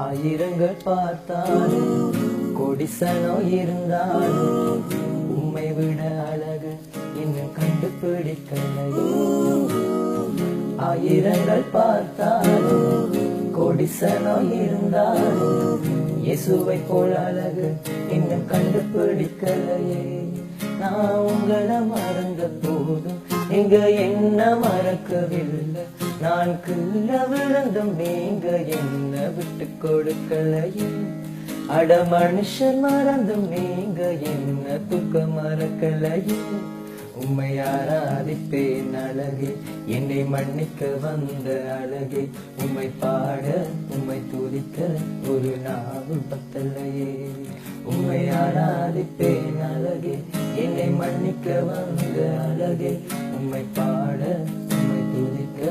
ஆயிரங்கள் பார்த்தாலும் கோடிசனம் இருந்தாலும் உம்மை விட அழகு இன்னும் கண்டுபிடிக்கலையே. ஆயிரங்கள் பார்த்தாலும் கோடிசனம் இருந்தாலும் இயேசுவை போல் அழகு இன்னும் கண்டுபிடிக்கலையே. நான் உங்களை மறந்த போதும் நீங்க என்ன மறக்கவில்லை. நான் கீழே விழுந்தும் நீங்க என்ன விட்டு கொடுக்கலையே. அட மனுஷர் மறந்தும் நீங்க என்ன தூக்க மறக்கலையே. உம்மை ஆராதிப்பேன் அழகே, என்னை மன்னிக்க வந்த அழகே. உம்மை பாட உம்மை துதிக்க ஒரு நாவு பத்தலையே. உம்மை ஆராதிப்பேன் அழகே, என்னை மன்னிக்க வந்த அழகே. உம்மை பாட உம்மை துதிக்க